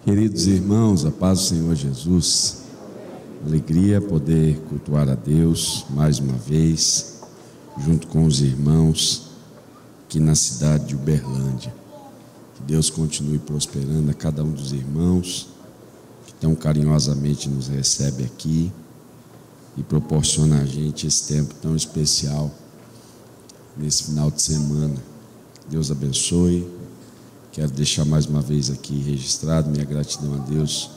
Queridos irmãos, a paz do Senhor Jesus, alegria poder cultuar a Deus mais uma vez, junto com os irmãos aqui na cidade de Uberlândia. Que Deus continue prosperando a cada um dos irmãos que tão carinhosamente nos recebe aqui e proporciona a gente esse tempo tão especial nesse final de semana. Deus abençoe. Quero deixar mais uma vez aqui registrado minha gratidão a Deus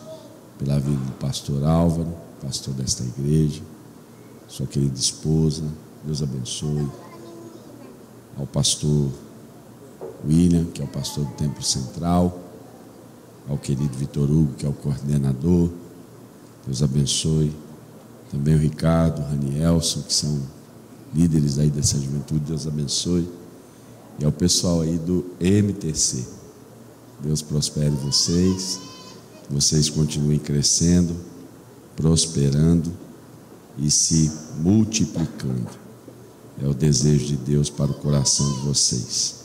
pela vida do pastor Álvaro, pastor desta igreja, sua querida esposa. Deus abençoe. Ao pastor William, que é o pastor do Templo Central, ao querido Vitor Hugo, que é o coordenador. Deus abençoe. Também o Ricardo, o Ranielson, que são líderes aí dessa juventude. Deus abençoe. E ao pessoal aí do MTC. Deus prospere vocês, vocês continuem crescendo, prosperando e se multiplicando. É o desejo de Deus para o coração de vocês.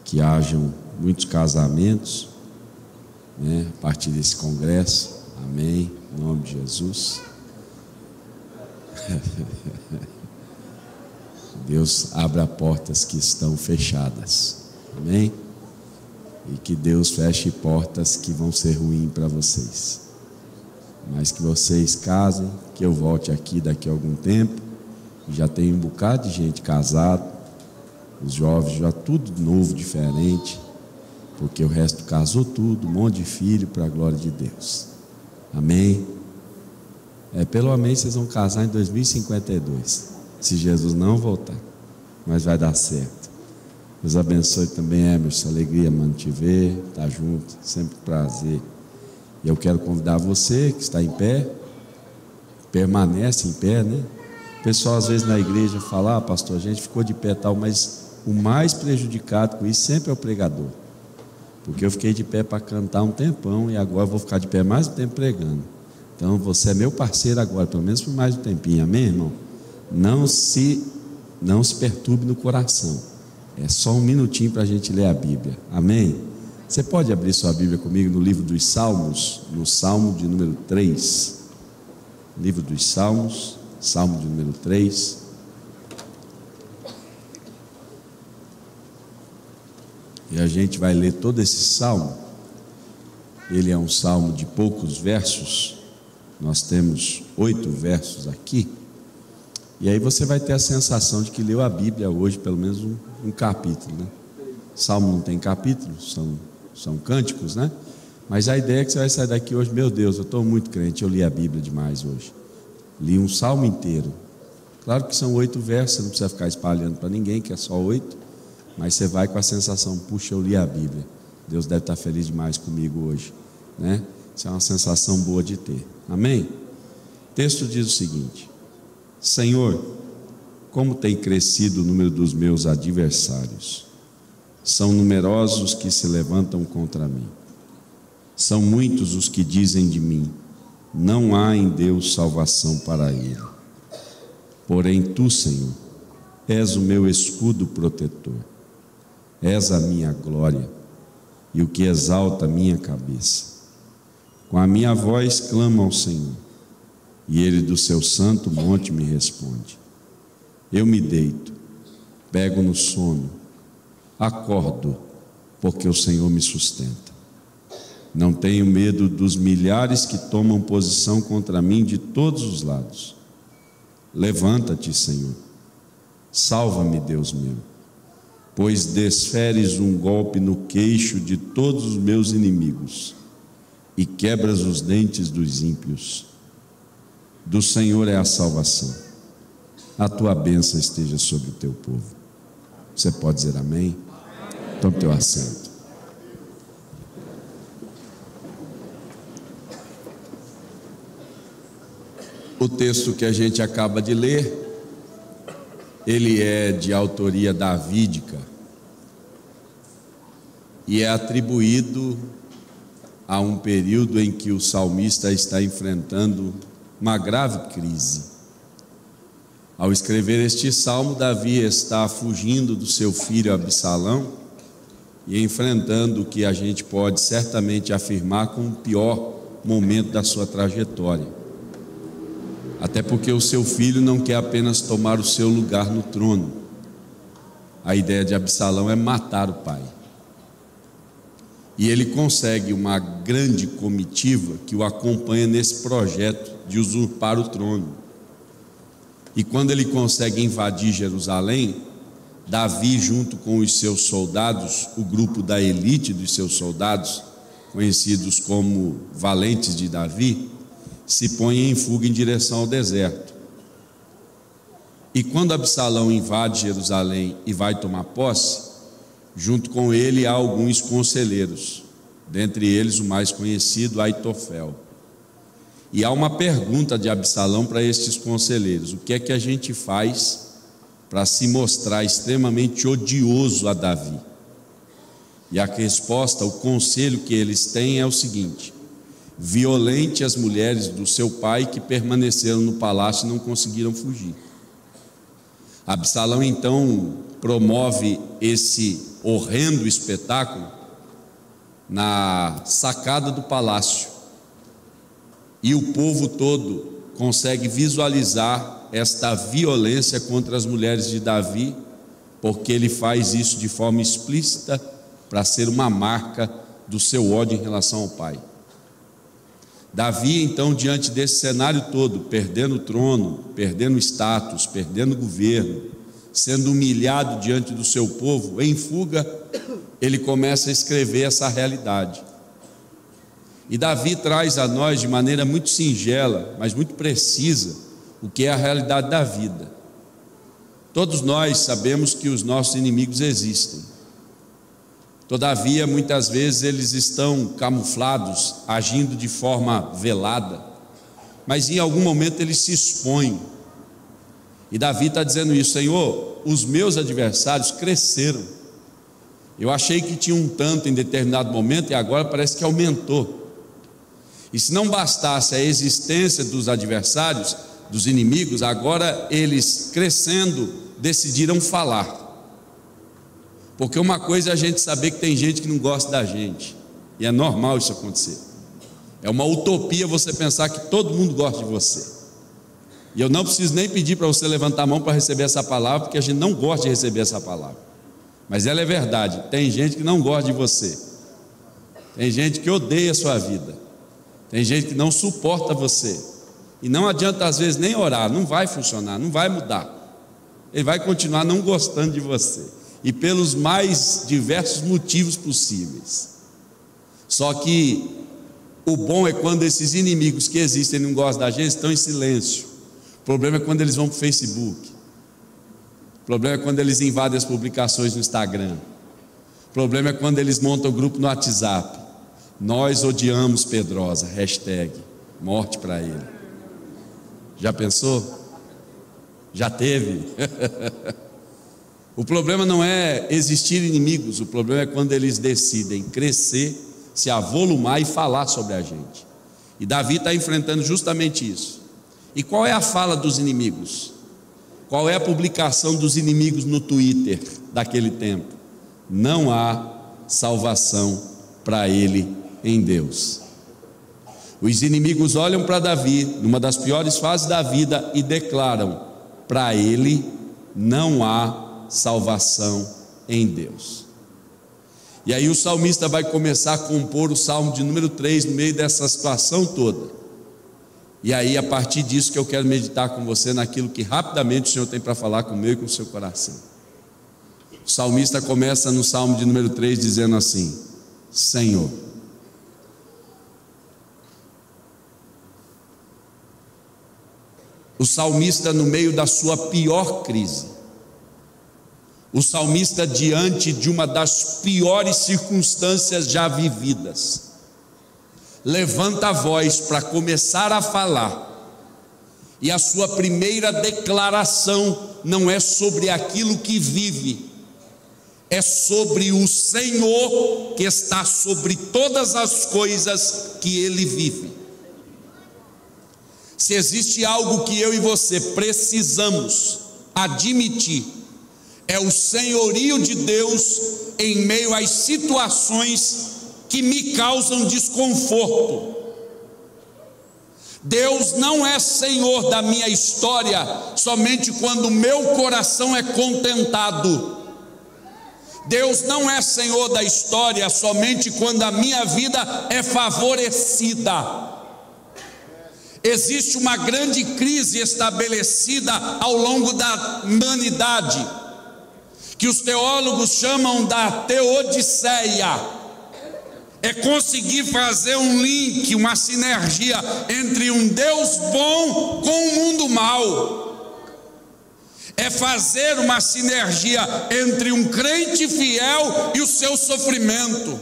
Que hajam muitos casamentos, né, a partir desse congresso. Amém, em nome de Jesus. Deus abra portas que estão fechadas. Amém? E que Deus feche portas que vão ser ruins para vocês. Mas que vocês casem, que eu volte aqui daqui a algum tempo. Já tem um bocado de gente casada, os jovens já tudo novo, diferente, porque o resto casou tudo, um monte de filho para a glória de Deus. Amém? Pelo amém vocês vão casar em 2052, se Jesus não voltar, mas vai dar certo. Deus abençoe também, Emerson, alegria, mano, te ver, estar junto, sempre prazer. E eu quero convidar você que está em pé, permanece em pé, né? O pessoal às vezes na igreja fala, pastor, a gente ficou de pé e tal, mas o mais prejudicado com isso sempre é o pregador. Porque eu fiquei de pé para cantar um tempão e agora vou ficar de pé mais um tempo pregando. Então você é meu parceiro agora, pelo menos por mais um tempinho, amém, irmão? Não se perturbe no coração. É só um minutinho para a gente ler a Bíblia, amém? Você pode abrir sua Bíblia comigo no livro dos Salmos, no Salmo de número 3. Livro dos Salmos, Salmo de número 3. E a gente vai ler todo esse salmo. Ele é um salmo de poucos versos. Nós temos 8 versos aqui. E aí você vai ter a sensação de que leu a Bíblia hoje, pelo menos um capítulo, né? Salmo não tem capítulo, são cânticos, né? Mas a ideia é que você vai sair daqui hoje, meu Deus, eu estou muito crente, eu li a Bíblia demais hoje. Li um salmo inteiro. Claro que são 8 versos, você não precisa ficar espalhando para ninguém, que é só 8. Mas você vai com a sensação, puxa, eu li a Bíblia. Deus deve estar feliz demais comigo hoje, né? Isso é uma sensação boa de ter. Amém? O texto diz o seguinte: Senhor, como tem crescido o número dos meus adversários. São numerosos os que se levantam contra mim. São muitos os que dizem de mim, não há em Deus salvação para ele. Porém tu, Senhor, és o meu escudo protetor. És a minha glória e o que exalta a minha cabeça. Com a minha voz clamo ao Senhor, e Ele do seu santo monte me responde. Eu me deito, pego no sono, acordo, porque o Senhor me sustenta. Não tenho medo dos milhares que tomam posição contra mim de todos os lados. Levanta-te, Senhor, salva-me, Deus meu, pois desferes um golpe no queixo de todos os meus inimigos e quebras os dentes dos ímpios. Do Senhor é a salvação. A tua bênção esteja sobre o teu povo. Você pode dizer amém? Tome teu assento. O texto que a gente acaba de ler, ele é de autoria davídica e é atribuído a um período em que o salmista está enfrentando uma grave crise. Ao escrever este salmo, Davi está fugindo do seu filho Absalão e enfrentando o que a gente pode certamente afirmar como o pior momento da sua trajetória. Até porque o seu filho não quer apenas tomar o seu lugar no trono. A ideia de Absalão é matar o pai. E ele consegue uma grande comitiva que o acompanha nesse projeto de usurpar o trono. E quando ele consegue invadir Jerusalém, Davi, junto com os seus soldados, o grupo da elite dos seus soldados, conhecidos como valentes de Davi, se põe em fuga em direção ao deserto. E quando Absalão invade Jerusalém e vai tomar posse, junto com ele há alguns conselheiros, dentre eles o mais conhecido, Aitofel. E há uma pergunta de Absalão para estes conselheiros: o que é que a gente faz para se mostrar extremamente odioso a Davi? E a resposta, o conselho que eles têm é o seguinte: violente as mulheres do seu pai que permaneceram no palácio e não conseguiram fugir. Absalão então promove esse horrendo espetáculo na sacada do palácio, e o povo todo consegue visualizar esta violência contra as mulheres de Davi, porque ele faz isso de forma explícita para ser uma marca do seu ódio em relação ao pai. Davi, então, diante desse cenário todo, perdendo o trono, perdendo o status, perdendo o governo, sendo humilhado diante do seu povo, em fuga, ele começa a escrever essa realidade. E Davi traz a nós de maneira muito singela, mas muito precisa, o que é a realidade da vida. Todos nós sabemos que os nossos inimigos existem. Todavia, muitas vezes eles estão camuflados, agindo de forma velada, mas em algum momento eles se expõem. E Davi está dizendo isso: Senhor, os meus adversários cresceram. Eu achei que tinha um tanto em determinado momento e agora parece que aumentou. E se não bastasse a existência dos adversários, dos inimigos, agora eles crescendo decidiram falar. Porque uma coisa é a gente saber que tem gente que não gosta da gente, e é normal isso acontecer. É uma utopia você pensar que todo mundo gosta de você. E eu não preciso nem pedir para você levantar a mão para receber essa palavra, porque a gente não gosta de receber essa palavra. Mas ela é verdade. Tem gente que não gosta de você. Tem gente que odeia a sua vida. Tem gente que não suporta você. E não adianta às vezes nem orar, não vai funcionar, não vai mudar. Ele vai continuar não gostando de você. E pelos mais diversos motivos possíveis. Só que o bom é quando esses inimigos que existem e não gostam da gente estão em silêncio. O problema é quando eles vão para o Facebook. O problema é quando eles invadem as publicações no Instagram. O problema é quando eles montam o grupo no WhatsApp. Nós odiamos Pedrosa, hashtag, morte para ele. Já pensou? Já teve? O problema não é existir inimigos, o problema é quando eles decidem crescer, se avolumar e falar sobre a gente. E Davi está enfrentando justamente isso. E qual é a fala dos inimigos? Qual é a publicação dos inimigos no Twitter daquele tempo? Não há salvação para ele em Deus. Os inimigos olham para Davi, numa das piores fases da vida, e declaram: para ele não há salvação em Deus. E aí o salmista vai começar a compor o salmo de número 3 no meio dessa situação toda. E aí, a partir disso que eu quero meditar com você naquilo que rapidamente o Senhor tem para falar com o meu e com o seu coração. O salmista começa no salmo de número 3 dizendo assim: Senhor. O salmista no meio da sua pior crise, o salmista diante de uma das piores circunstâncias já vividas, levanta a voz para começar a falar, e a sua primeira declaração não é sobre aquilo que vive, é sobre o Senhor que está sobre todas as coisas que ele vive. Se existe algo que eu e você precisamos admitir, é o senhorio de Deus em meio às situações que me causam desconforto. Deus não é Senhor da minha história somente quando o meu coração é contentado. Deus não é Senhor da história somente quando a minha vida é favorecida. Existe uma grande crise estabelecida ao longo da humanidade, que os teólogos chamam da teodiceia. É conseguir fazer um link, uma sinergia entre um Deus bom com um mundo mau. É fazer uma sinergia entre um crente fiel e o seu sofrimento.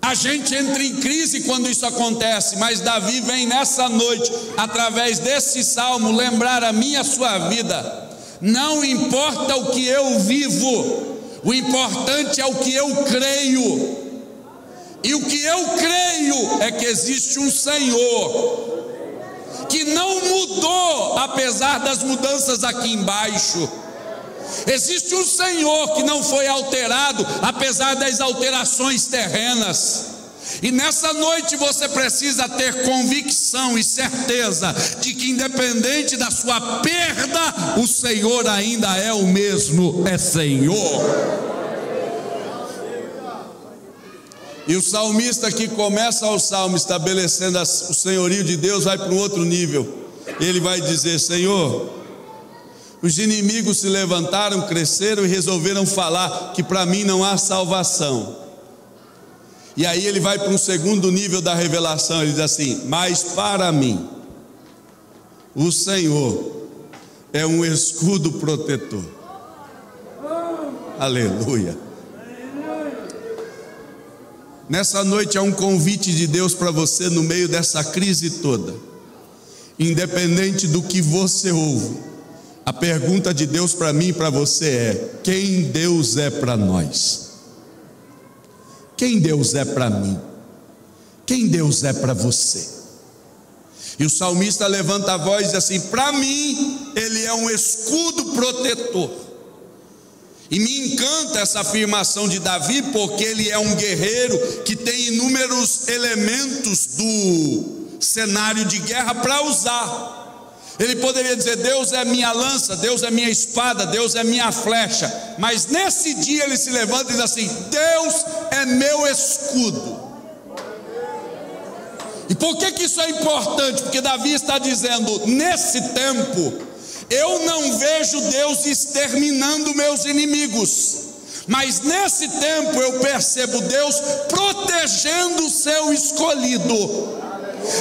A gente entra em crise quando isso acontece, mas Davi vem nessa noite, através desse salmo, lembrar a minha e a sua vida. Não importa o que eu vivo, o importante é o que eu creio. E o que eu creio é que existe um Senhor que não mudou, apesar das mudanças aqui embaixo. Existe um Senhor que não foi alterado, apesar das alterações terrenas. E nessa noite você precisa ter convicção e certeza de que, independente da sua perda, o Senhor ainda é o mesmo, é Senhor. E o salmista que começa o salmo estabelecendo o senhorio de Deus vai para um outro nível. Ele vai dizer: Senhor, os inimigos se levantaram, cresceram e resolveram falar que para mim não há salvação. E aí ele vai para um segundo nível da revelação. Ele diz assim: mas para mim o Senhor é um escudo protetor. Aleluia. Nessa noite há um convite de Deus para você no meio dessa crise toda. Independente do que você ouve, a pergunta de Deus para mim e para você é: quem Deus é para nós? Quem Deus é para mim? Quem Deus é para você? E o salmista levanta a voz e diz assim: para mim Ele é um escudo protetor. E me encanta essa afirmação de Davi, porque ele é um guerreiro que tem inúmeros elementos do cenário de guerra para usar. Ele poderia dizer: Deus é minha lança, Deus é minha espada, Deus é minha flecha. Mas nesse dia ele se levanta e diz assim: Deus é meu escudo. E por que isso é importante? Porque Davi está dizendo: nesse tempo eu não vejo Deus exterminando meus inimigos, mas nesse tempo eu percebo Deus protegendo o seu escolhido.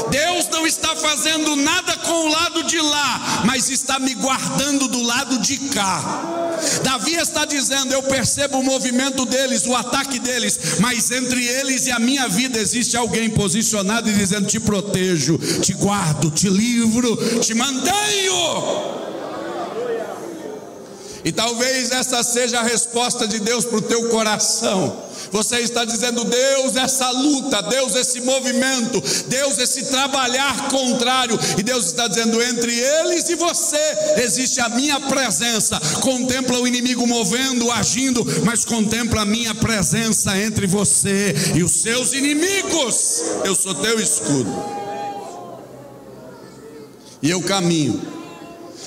Deus não está fazendo nada com o lado de lá, mas está me guardando do lado de cá. Davi está dizendo: eu percebo o movimento deles, o ataque deles, mas entre eles e a minha vida existe alguém posicionado e dizendo: te protejo, te guardo, te livro, te mantenho. E talvez essa seja a resposta de Deus para o teu coração. Você está dizendo: Deus, essa luta, Deus, esse movimento, Deus, esse trabalhar contrário. E Deus está dizendo: entre eles e você existe a minha presença. Contempla o inimigo movendo, agindo, mas contempla a minha presença entre você e os seus inimigos. Eu sou teu escudo e eu caminho.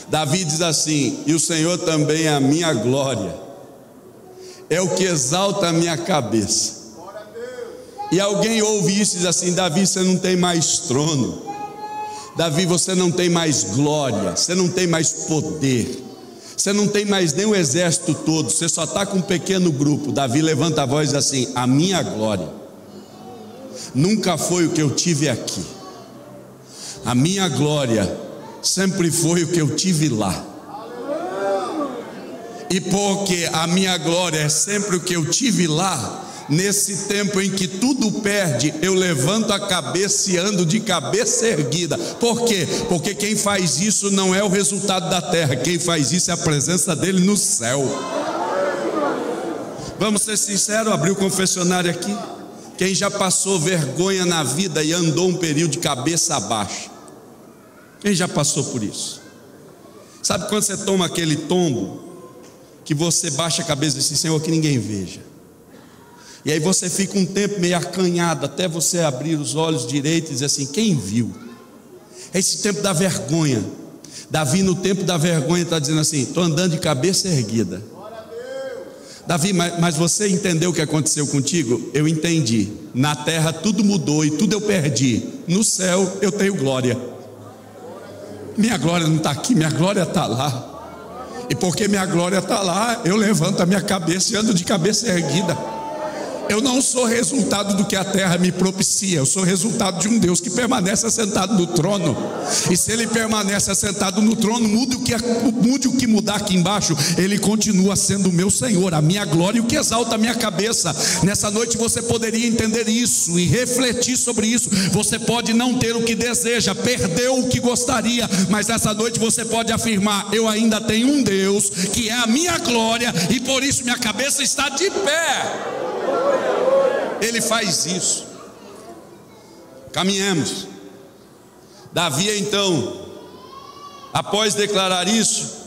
Davi diz assim: e o Senhor também é a minha glória, é o que exalta a minha cabeça. E alguém ouve isso e diz assim: Davi, você não tem mais trono, Davi, você não tem mais glória, você não tem mais poder, você não tem mais nem o exército todo, você só está com um pequeno grupo. Davi levanta a voz e diz assim: a minha glória nunca foi o que eu tive aqui, a minha glória sempre foi o que eu tive lá. E porque a minha glória é sempre o que eu tive lá, nesse tempo em que tudo perde, eu levanto a cabeça e ando de cabeça erguida. Por quê? Porque quem faz isso não é o resultado da terra, quem faz isso é a presença dele no céu. Vamos ser sinceros, abrir o confessionário aqui. Quem já passou vergonha na vida e andou um período de cabeça abaixo? Quem já passou por isso? Sabe quando você toma aquele tombo, que você baixa a cabeça e diz assim: Senhor, que ninguém veja. E aí você fica um tempo meio acanhado, até você abrir os olhos direitos e dizer assim: quem viu? É esse tempo da vergonha. Davi, no tempo da vergonha, está dizendo assim: estou andando de cabeça erguida. Davi, mas você entendeu o que aconteceu contigo? Eu entendi. Na terra tudo mudou e tudo eu perdi. No céu eu tenho glória. Minha glória não está aqui, minha glória está lá. E porque minha glória está lá, eu levanto a minha cabeça e ando de cabeça erguida. Eu não sou resultado do que a terra me propicia. Eu sou resultado de um Deus que permanece assentado no trono. E se Ele permanece assentado no trono, mude o que mudar aqui embaixo, Ele continua sendo o meu Senhor, a minha glória e o que exalta a minha cabeça. Nessa noite você poderia entender isso e refletir sobre isso. Você pode não ter o que deseja, perdeu o que gostaria, mas nessa noite você pode afirmar: eu ainda tenho um Deus que é a minha glória, e por isso minha cabeça está de pé. Ele faz isso. Caminhemos. Davi, então, após declarar isso,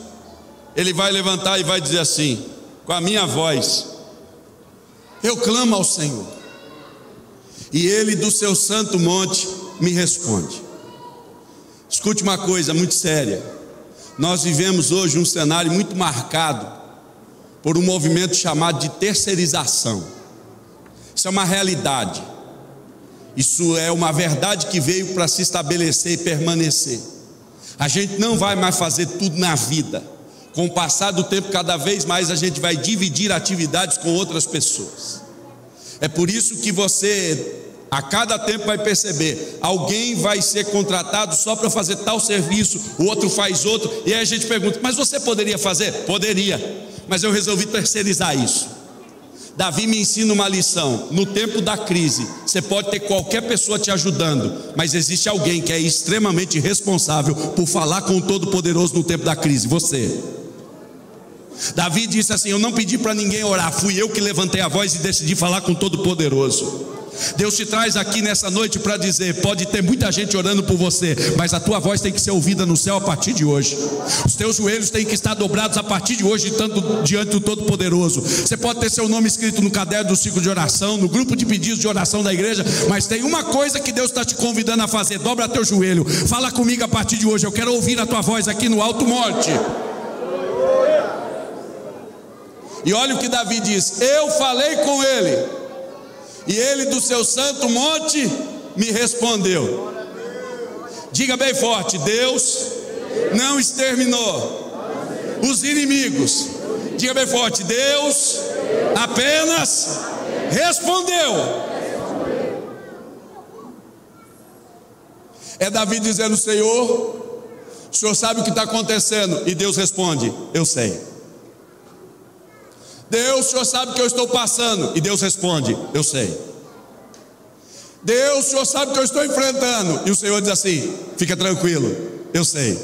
ele vai levantar e vai dizer assim, com a minha voz: eu clamo ao Senhor, e Ele do seu santo monte me responde. Escute uma coisa muito séria. Nós vivemos hoje um cenário muito marcado por um movimento chamado de terceirização. Isso é uma realidade. Isso é uma verdade que veio para se estabelecer e permanecer. A gente não vai mais fazer tudo na vida. Com o passar do tempo, cada vez mais a gente vai dividir atividades com outras pessoas. É por isso que você, a cada tempo, vai perceber: alguém vai ser contratado só para fazer tal serviço, o outro faz outro. E aí a gente pergunta: mas você poderia fazer? Poderia, mas eu resolvi terceirizar isso. Davi me ensina uma lição: no tempo da crise, você pode ter qualquer pessoa te ajudando, mas existe alguém que é extremamente responsável por falar com o Todo-Poderoso no tempo da crise: você. Davi disse assim: eu não pedi para ninguém orar, fui eu que levantei a voz e decidi falar com o Todo-Poderoso. Deus te traz aqui nessa noite para dizer: pode ter muita gente orando por você, mas a tua voz tem que ser ouvida no céu a partir de hoje. Os teus joelhos têm que estar dobrados a partir de hoje, diante do Todo-Poderoso. Você pode ter seu nome escrito no caderno do ciclo de oração, no grupo de pedidos de oração da igreja, mas tem uma coisa que Deus está te convidando a fazer: dobra teu joelho, fala comigo a partir de hoje. Eu quero ouvir a tua voz aqui no alto monte. E olha o que Davi diz: eu falei com ele, e ele do seu santo monte me respondeu. Diga bem forte: Deus não exterminou os inimigos. Diga bem forte: Deus apenas respondeu. É Davi dizendo: Senhor, o Senhor sabe o que está acontecendo. E Deus responde: eu sei. Deus, o Senhor sabe o que eu estou passando. E Deus responde: eu sei. Deus, o Senhor sabe o que eu estou enfrentando. E o Senhor diz assim: fica tranquilo, eu sei.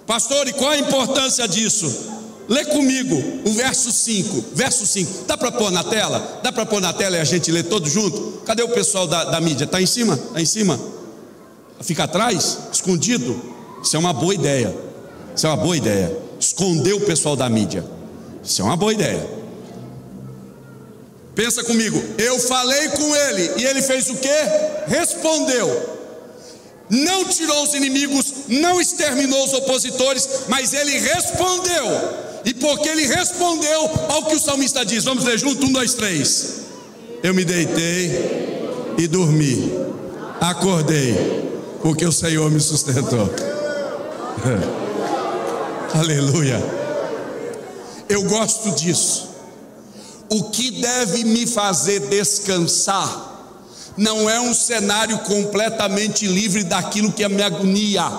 Pastor, e qual a importância disso? Lê comigo o verso 5. Verso 5, dá para pôr na tela? Dá para pôr na tela e a gente lê todo junto? Cadê o pessoal da mídia? Está em cima? Está em cima? Fica atrás? Escondido? Isso é uma boa ideia. Isso é uma boa ideia. Esconder o pessoal da mídia. Isso é uma boa ideia. Pensa comigo: eu falei com ele, e ele fez o quê? Respondeu. Não tirou os inimigos, não exterminou os opositores, mas ele respondeu. E porque ele respondeu, olha o que o salmista diz. Vamos ler junto, 1, 2, 3. Eu me deitei e dormi, acordei, porque o Senhor me sustentou. Aleluia. Eu gosto disso. O que deve me fazer descansar não é um cenário completamente livre daquilo que me agonia.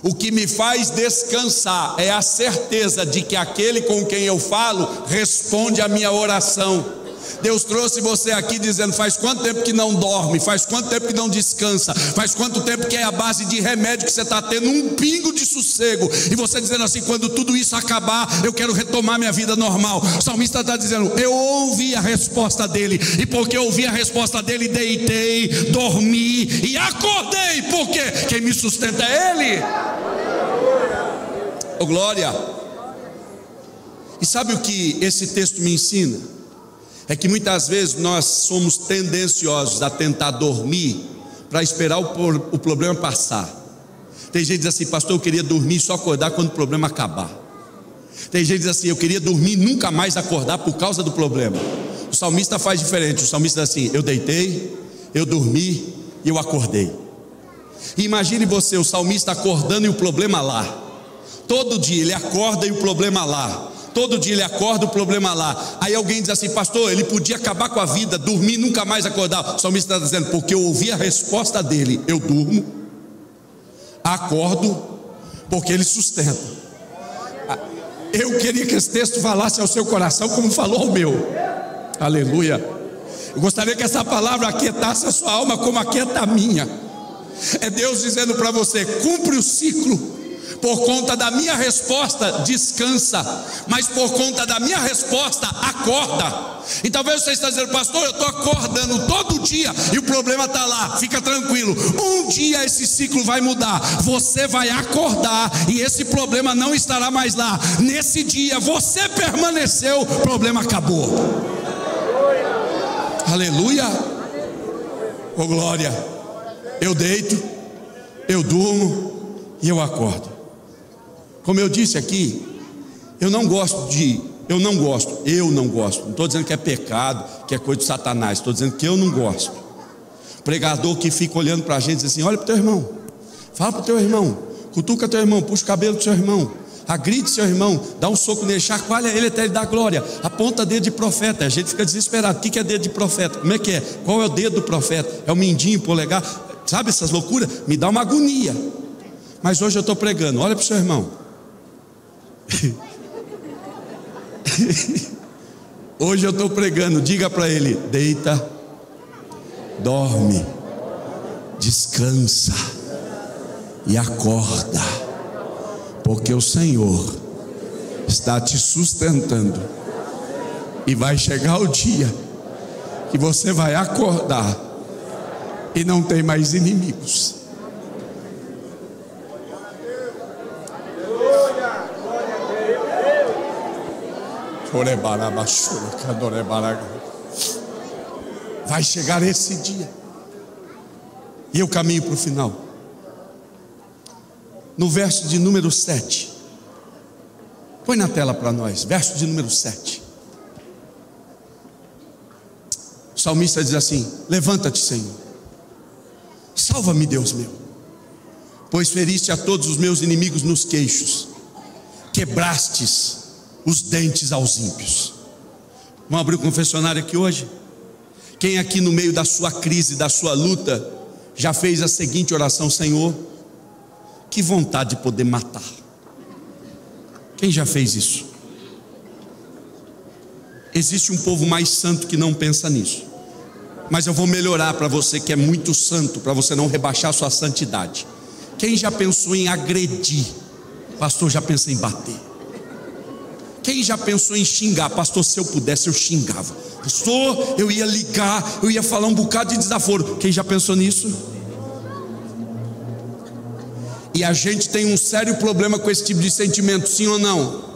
O que me faz descansar é a certeza de que aquele com quem eu falo responde a minha oração. Deus trouxe você aqui dizendo: faz quanto tempo que não dorme, faz quanto tempo que não descansa, faz quanto tempo que é a base de remédio que você está tendo um pingo de sossego, e você dizendo assim: quando tudo isso acabar, eu quero retomar minha vida normal. O salmista está dizendo: eu ouvi a resposta dele, e porque eu ouvi a resposta dele, deitei, dormi e acordei, porque quem me sustenta é ele. Oh, glória. E sabe o que esse texto me ensina? É que muitas vezes nós somos tendenciosos a tentar dormir para esperar o problema passar. Tem gente que diz assim: pastor, eu queria dormir e só acordar quando o problema acabar. Tem gente que diz assim: eu queria dormir e nunca mais acordar por causa do problema. O salmista faz diferente. O salmista diz assim: eu deitei, eu dormi e eu acordei. E imagine você, o salmista acordando e o problema lá. Todo dia ele acorda e o problema lá. Todo dia ele acorda, o problema lá. Aí alguém diz assim: pastor, ele podia acabar com a vida, dormir e nunca mais acordar. O salmista está dizendo: porque eu ouvi a resposta dele, eu durmo, acordo, porque ele sustenta. Eu queria que esse texto falasse ao seu coração como falou ao meu. Aleluia. Eu gostaria que essa palavra aquietasse a sua alma como aquieta a minha. É Deus dizendo para você: cumpre o ciclo. Por conta da minha resposta, descansa. Mas por conta da minha resposta, acorda. E talvez você esteja dizendo: pastor, eu estou acordando todo dia e o problema está lá. Fica tranquilo, um dia esse ciclo vai mudar. Você vai acordar e esse problema não estará mais lá. Nesse dia você permaneceu, o problema acabou. Aleluia. Oh glória. Eu deito, eu durmo e eu acordo. Como eu disse aqui, eu não gosto, não estou dizendo que é pecado, que é coisa de Satanás, estou dizendo que eu não gosto. Pregador que fica olhando para a gente e diz assim: olha para o teu irmão, fala para o teu irmão, cutuca teu irmão, puxa o cabelo do seu irmão, agride seu irmão, dá um soco nele, chacoalha ele até ele dar glória, aponta dedo de profeta. A gente fica desesperado: o que é dedo de profeta? Como é que é? Qual é o dedo do profeta? É o mindinho, polegar? Sabe essas loucuras? Me dá uma agonia. Mas hoje eu estou pregando: olha para o seu irmão. Hoje eu estou pregando, diga para ele: deita, dorme, descansa e acorda, porque o Senhor está te sustentando. E vai chegar o dia que você vai acordar e não tem mais inimigos. Vai chegar esse dia. E eu caminho para o final. No verso de número 7. Põe na tela para nós, verso de número 7. O salmista diz assim: levanta-te, Senhor, salva-me, Deus meu, pois feriste a todos os meus inimigos nos queixos, quebrastes os dentes aos ímpios. Vamos abrir o confessionário aqui hoje? Quem aqui no meio da sua crise, da sua luta, já fez a seguinte oração: Senhor, que vontade de poder matar. Quem já fez isso? Existe um povo mais santo que não pensa nisso, mas eu vou melhorar para você que é muito santo, para você não rebaixar a sua santidade. Quem já pensou em agredir? Pastor, já pensei em bater. Quem já pensou em xingar? Pastor, se eu pudesse eu xingava. Pastor, eu ia ligar, eu ia falar um bocado de desaforo. Quem já pensou nisso? E a gente tem um sério problema com esse tipo de sentimento, sim ou não?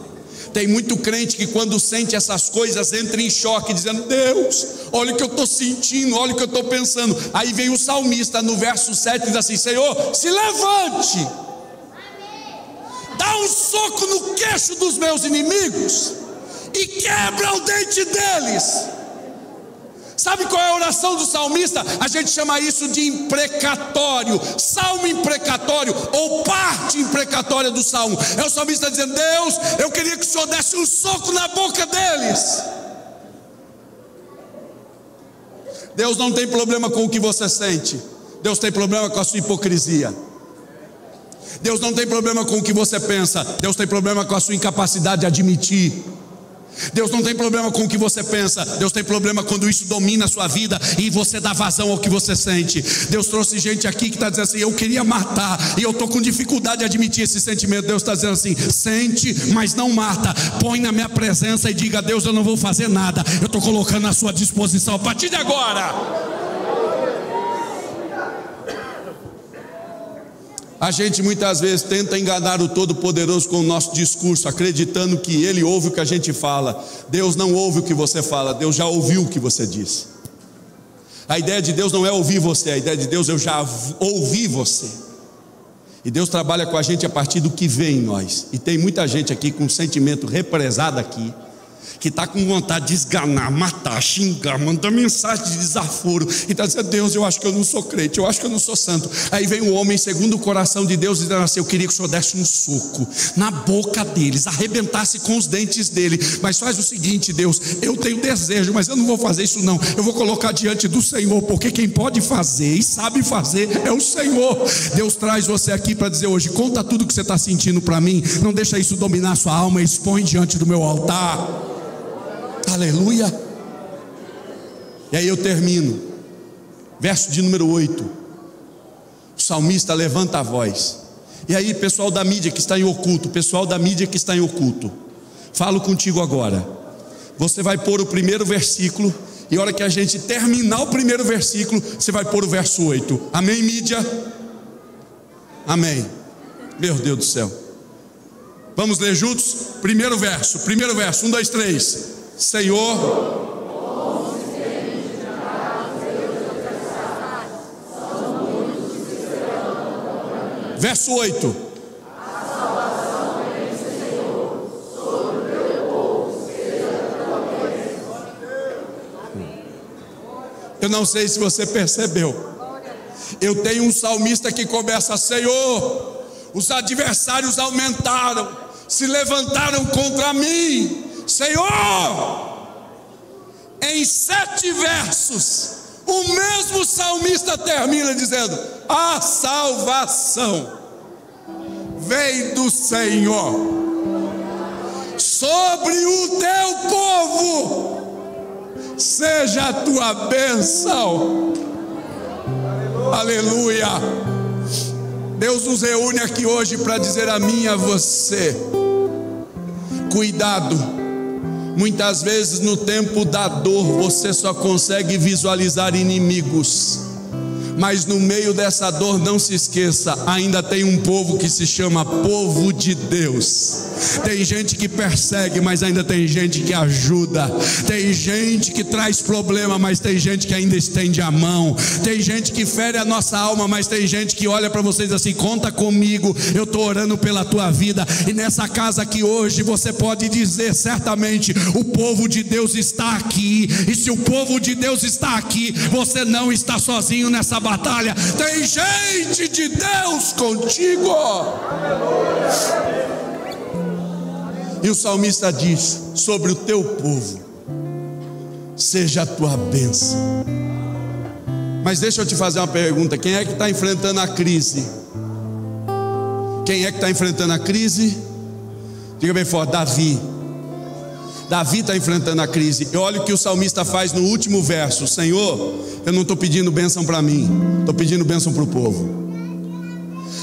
Tem muito crente que quando sente essas coisas entra em choque, dizendo: Deus, olha o que eu estou sentindo, olha o que eu estou pensando. Aí vem o salmista no verso 7 e diz assim: Senhor, se levante, dá um soco no queixo dos meus inimigos e quebra o dente deles. Sabe qual é a oração do salmista? A gente chama isso de imprecatório, salmo imprecatório, ou parte imprecatória do salmo. É o salmista dizendo: Deus, eu queria que o Senhor desse um soco na boca deles. Deus não tem problema com o que você sente, Deus tem problema com a sua hipocrisia. Deus não tem problema com o que você pensa, Deus tem problema com a sua incapacidade de admitir. Deus não tem problema com o que você pensa, Deus tem problema quando isso domina a sua vida e você dá vazão ao que você sente. Deus trouxe gente aqui que está dizendo assim: eu queria matar e eu estou com dificuldade de admitir esse sentimento. Deus está dizendo assim: sente, mas não mata. Põe na minha presença e diga: Deus, eu não vou fazer nada, eu estou colocando à sua disposição a partir de agora. A gente muitas vezes tenta enganar o Todo-Poderoso com o nosso discurso, acreditando que Ele ouve o que a gente fala. Deus não ouve o que você fala, Deus já ouviu o que você disse. A ideia de Deus não é ouvir você, a ideia de Deus eu já ouvi você. E Deus trabalha com a gente a partir do que vê em nós. E tem muita gente aqui com um sentimento represado aqui, que está com vontade de esganar, matar, xingar, mandar mensagem de desaforo, e está dizendo: Deus, eu acho que eu não sou crente, eu acho que eu não sou santo. Aí vem um homem segundo o coração de Deus dizendo assim: eu queria que o Senhor desse um soco na boca deles, arrebentasse com os dentes dele, mas faz o seguinte, Deus, eu tenho desejo, mas eu não vou fazer isso não, eu vou colocar diante do Senhor, porque quem pode fazer e sabe fazer é o Senhor. Deus traz você aqui para dizer hoje: conta tudo que você está sentindo para mim, não deixa isso dominar sua alma, expõe diante do meu altar. Aleluia. E aí eu termino, verso de número 8. O salmista levanta a voz. E aí, pessoal da mídia que está em oculto, falo contigo agora. Você vai pôr o primeiro versículo, e a hora que a gente terminar o primeiro versículo, você vai pôr o verso 8. Amém, mídia? Amém. Meu Deus do céu. Vamos ler juntos? Primeiro verso, 1, 2, 3. Senhor, verso 8. Eu não sei se você percebeu, eu tenho um salmista que começa: Senhor, os adversários aumentaram, se levantaram contra mim. Senhor, em 7 versos, o mesmo salmista termina dizendo: a salvação vem do Senhor sobre o teu povo, seja a tua bênção. Aleluia. Deus nos reúne aqui hoje para dizer a mim e a você: cuidado. Muitas vezes no tempo da dor você só consegue visualizar inimigos, mas no meio dessa dor, não se esqueça, ainda tem um povo que se chama povo de Deus. Tem gente que persegue, mas ainda tem gente que ajuda. Tem gente que traz problema, mas tem gente que ainda estende a mão. Tem gente que fere a nossa alma, mas tem gente que olha para vocês assim: conta comigo, eu estou orando pela tua vida. E nessa casa aqui hoje você pode dizer certamente: o povo de Deus está aqui. E se o povo de Deus está aqui, você não está sozinho nessa batalha. Tem gente de Deus contigo. E o salmista diz: sobre o teu povo seja a tua bênção. Mas deixa eu te fazer uma pergunta: quem é que está enfrentando a crise? Quem é que está enfrentando a crise? Diga bem forte: Davi. Davi está enfrentando a crise. E olha o que o salmista faz no último verso: Senhor, eu não estou pedindo bênção para mim, estou pedindo bênção para o povo.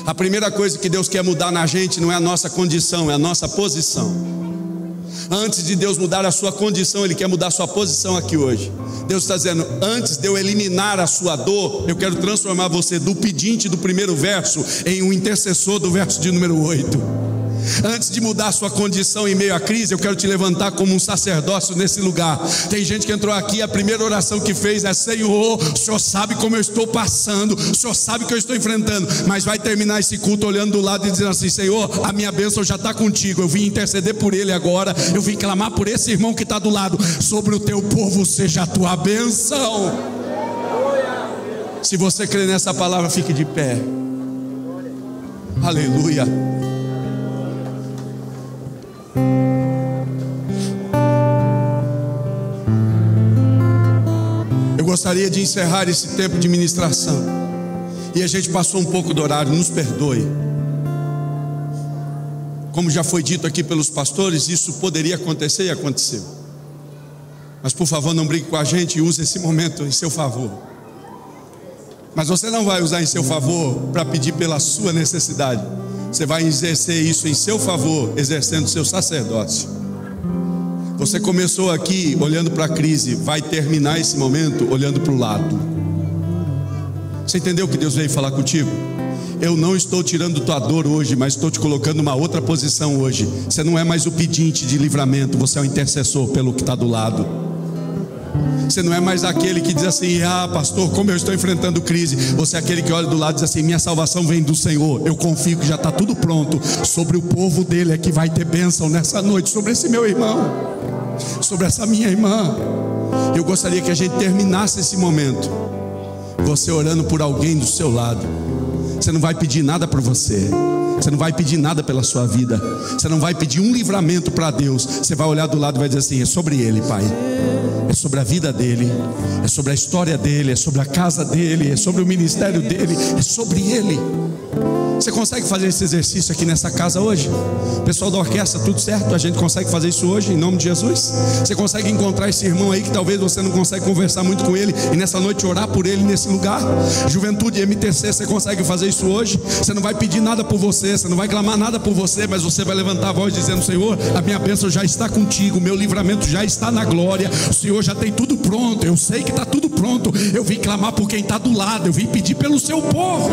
A primeira coisa que Deus quer mudar na gente não é a nossa condição, é a nossa posição. Antes de Deus mudar a sua condição, Ele quer mudar a sua posição aqui hoje. Deus está dizendo: antes de eu eliminar a sua dor, eu quero transformar você do pedinte do primeiro verso em um intercessor do verso de número 8. Antes de mudar a sua condição em meio à crise, eu quero te levantar como um sacerdócio nesse lugar. Tem gente que entrou aqui, a primeira oração que fez é: Senhor, o Senhor sabe como eu estou passando, o Senhor sabe que eu estou enfrentando. Mas vai terminar esse culto olhando do lado e dizendo assim: Senhor, a minha bênção já está contigo, eu vim interceder por ele agora, eu vim clamar por esse irmão que está do lado. Sobre o teu povo seja a tua bênção. Se você crê nessa palavra, fique de pé. Aleluia. Eu gostaria de encerrar esse tempo de ministração, e a gente passou um pouco do horário, nos perdoe. Como já foi dito aqui pelos pastores, isso poderia acontecer e aconteceu. Mas por favor, não brigue com a gente e use esse momento em seu favor. Mas você não vai usar em seu favor para pedir pela sua necessidade. Você vai exercer isso em seu favor, exercendo o seu sacerdócio. Você começou aqui olhando para a crise, vai terminar esse momento olhando para o lado. Você entendeu que Deus veio falar contigo? eu não estou tirando tua dor hoje, mas estou te colocando numa outra posição hoje. Você não é mais o pedinte de livramento, você é o intercessor pelo que está do lado. Você não é mais aquele que diz assim: ah, pastor, como eu estou enfrentando crise. Você é aquele que olha do lado e diz assim: minha salvação vem do Senhor. Eu confio que já está tudo pronto. Sobre o povo dele é que vai ter bênção nessa noite. Sobre esse meu irmão, sobre essa minha irmã. Eu gostaria que a gente terminasse esse momento, você orando por alguém do seu lado. Você não vai pedir nada por você, você não vai pedir nada pela sua vida, você não vai pedir um livramento para Deus. Você vai olhar do lado e vai dizer assim: é sobre ele, Pai, é sobre a vida dele, é sobre a história dele, é sobre a casa dele, é sobre o ministério dele, é sobre ele. Você consegue fazer esse exercício aqui nessa casa hoje? Pessoal da orquestra, tudo certo? A gente consegue fazer isso hoje, em nome de Jesus? Você consegue encontrar esse irmão aí que talvez você não consegue conversar muito com ele, e nessa noite orar por ele nesse lugar? Juventude MTC, você consegue fazer isso hoje? Você não vai pedir nada por você, você não vai clamar nada por você, mas você vai levantar a voz dizendo: Senhor, a minha bênção já está contigo, o meu livramento já está na glória, o Senhor já tem tudo pronto, eu sei que está tudo pronto. Eu vim clamar por quem está do lado, eu vim pedir pelo seu povo.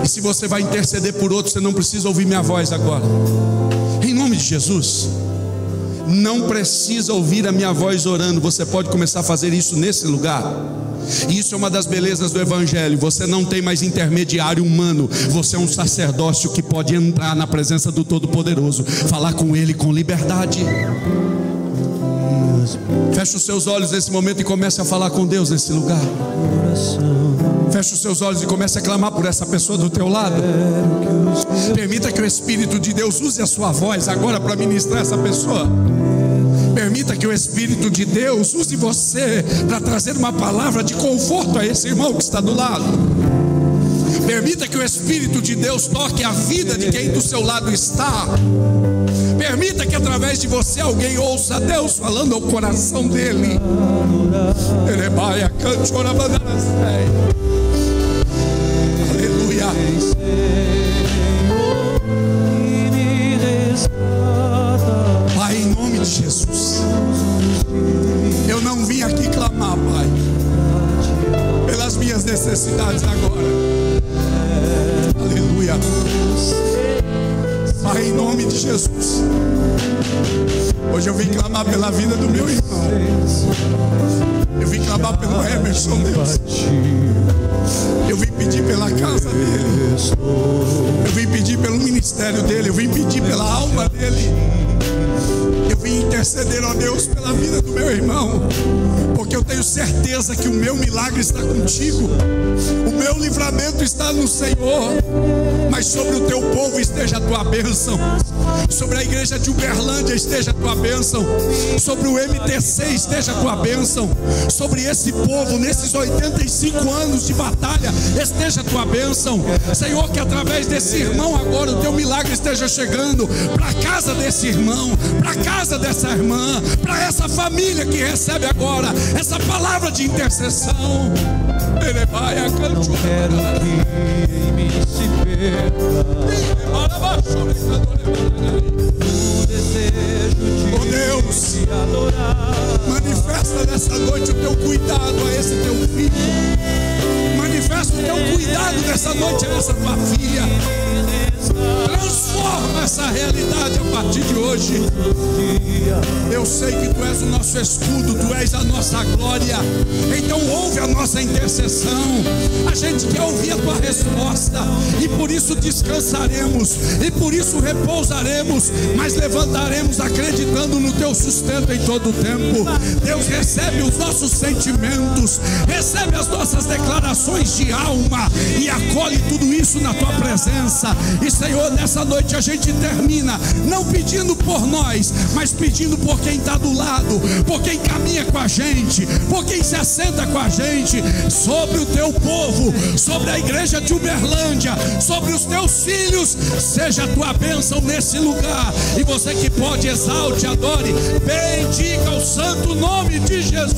E se você vai interceder por outro, você não precisa ouvir minha voz agora. Em nome de Jesus, não precisa ouvir a minha voz orando. Você pode começar a fazer isso nesse lugar. E isso é uma das belezas do Evangelho. Você não tem mais intermediário humano. Você é um sacerdócio que pode entrar na presença do Todo-Poderoso, falar com Ele com liberdade. Feche os seus olhos nesse momento e comece a falar com Deus nesse lugar. Feche os seus olhos e comece a clamar por essa pessoa do teu lado. Permita que o Espírito de Deus use a sua voz agora para ministrar essa pessoa. Permita que o Espírito de Deus use você para trazer uma palavra de conforto a esse irmão que está do lado. Permita que o Espírito de Deus toque a vida de quem do seu lado está. Permita que através de você alguém ouça Deus falando ao coração dele. Aleluia. Pai, em nome de Jesus, eu não vim aqui clamar, Pai, pelas minhas necessidades agora. Aleluia. Pai, em nome de Jesus, hoje eu vim clamar pela vida do meu irmão. Eu vim clamar pelo Emerson, Deus. Eu vim pedir pela casa dele. Eu vim pedir pelo ministério dele. Eu vim pedir pela alma dele. Eu vim interceder, ó Deus, pela vida do meu irmão, porque eu tenho certeza que o meu milagre está contigo, o meu livramento está no Senhor. Mas sobre o teu povo esteja a tua bênção, sobre a igreja de Uberlândia esteja a tua bênção, sobre o MTC esteja a tua bênção, sobre esse povo nesses 85 anos de batalha esteja a tua bênção. Senhor, que através desse irmão agora o teu milagre esteja chegando para a casa desse irmão, para a casa dessa irmã, para essa família que recebe agora essa palavra de intercessão. Ele vai a cantar. Não quero que em mim se perca o desejo de Deus te adorar. Manifesta nessa noite o teu cuidado a esse teu filho. Manifesta o teu cuidado nessa noite a essa tua filha. Transforma essa realidade a partir de hoje. Eu sei que tu és o nosso escudo, tu és a nossa glória. Então ouve a nossa intercessão. A gente quer ouvir a tua resposta, e por isso descansaremos, e por isso repousaremos, mas levantaremos acreditando no teu sustento em todo o tempo. Deus, recebe os nossos sentimentos, recebe as nossas declarações de alma e acolhe tudo isso na tua presença. E Senhor, nessa noite a gente termina não pedindo por nós, mas pedindo por quem está do lado, por quem caminha com a gente, por quem se assenta com a gente, sobre o teu povo, sobre a igreja de Uberlândia, sobre os teus filhos. Seja a tua bênção nesse lugar. E você que pode, exalte, adore, bendiga o santo nome de Jesus.